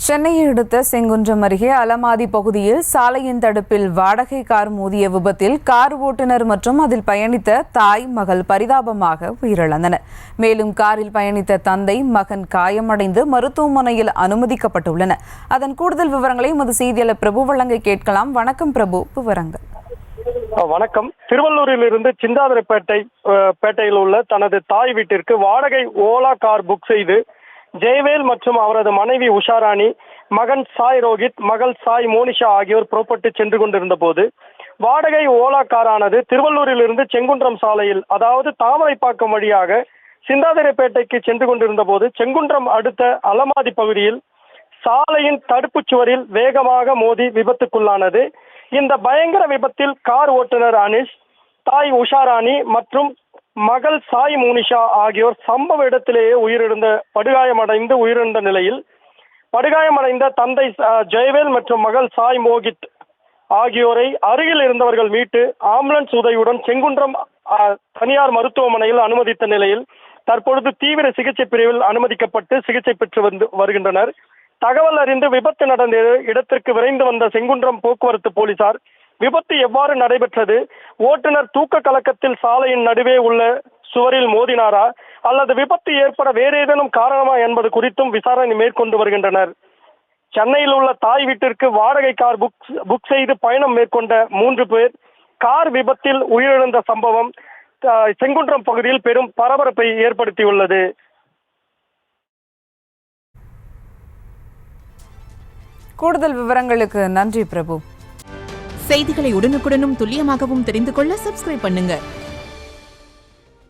சென்னையை அடுத்த செங்குன்றம் அருகே அலமாதி பகுதியில் சாலையின் தடுப்பில் வாடகை கார் மோதிய விபத்தில் கார் ஓட்டுநர் மற்றும் அதில் பயணித்த தாய் மகள் பரிதாபமாக உயிரிழந்தனர். மேலும் காரில் பயணித்த தந்தை மகன் காயமடைந்து மருத்துவமனையில் அனுமதிக்கப்பட்டுள்ளனர். அதன் கூடுதல் விவரங்களை எமது செய்தியாளர் பிரபு வழங்க கேட்கலாம். வணக்கம் பிரபு, விவரங்கள். வணக்கம். திருவள்ளூரிலிருந்து சிந்தாதிரிப்பேட்டையில் உள்ள தனது தாய் வீட்டிற்கு வாடகை ஓலா கார் புக் செய்து ஜெயவேல் மற்றும் அவரது மனைவி உஷாராணி, மகன் சாய் ரோஹித், மகள் சாய் மோனிஷா ஆகியோர் புறப்பட்டு சென்று கொண்டிருந்த போது வாடகை ஓலா காரானது திருவள்ளூரிலிருந்து செங்குன்றம் சாலையில், அதாவது தாமரைப்பாக்கம் வழியாக சிந்தாதிரிப்பேட்டைக்கு சென்று கொண்டிருந்த போது செங்குன்றம் அடுத்த அலமாதி பகுதியில் சாலையின் தடுப்பு சுவரில் வேகமாக மோதி விபத்துக்குள்ளானது. இந்த பயங்கர விபத்தில் கார் ஓட்டுநர் அனிஷ், தாய் உஷாராணி மற்றும் மகள் சாய் மோனிஷா ஆகியோர் சம்பவ இடத்திலேயே படுகாயமடைந்து உயிரிழந்த நிலையில் படுகாயமடைந்த தந்தை ஜெயவேல் மற்றும் மகள் சாய் மோகித் ஆகியோரை அருகில் இருந்தவர்கள் மீட்டு ஆம்புலன்ஸ் உதவியுடன் செங்குன்றம் தனியார் மருத்துவமனையில் அனுமதித்த நிலையில் தற்பொழுது தீவிர சிகிச்சை பிரிவில் அனுமதிக்கப்பட்டு சிகிச்சை பெற்று வருகின்றனர். தகவல் அறிந்து விபத்து நடந்த இடத்திற்கு விரைந்து வந்த செங்குன்றம் போக்குவரத்து போலீசார் விபத்து எவ்வாறு நடைபெற்றது, ஓட்டுநர் தூக்க கலக்கத்தில் சாலையின் நடுவே உள்ள சுவரில் மோதினாரா அல்லது விபத்து ஏற்பட வேறு ஏதேனும் காரணமா என்பது குறித்தும் விசாரணை மேற்கொண்டு வருகின்றனர். சென்னையில் உள்ள தாய் வீட்டிற்கு வாடகை கார் புக் செய்து பயணம் மேற்கொண்ட 3 பேர் கார் விபத்தில் உயிரிழந்த சம்பவம் செங்குன்றம் பகுதியில் பெரும் பரபரப்பை ஏற்படுத்தியுள்ளது. கூடுதல் விவரங்களுக்கு நன்றி பிரபு. செய்திகளை உடனுக்குடனும் துல்லியமாகவும் தெரிந்து கொள்ள சப்ஸ்கிரைப் பண்ணுங்க.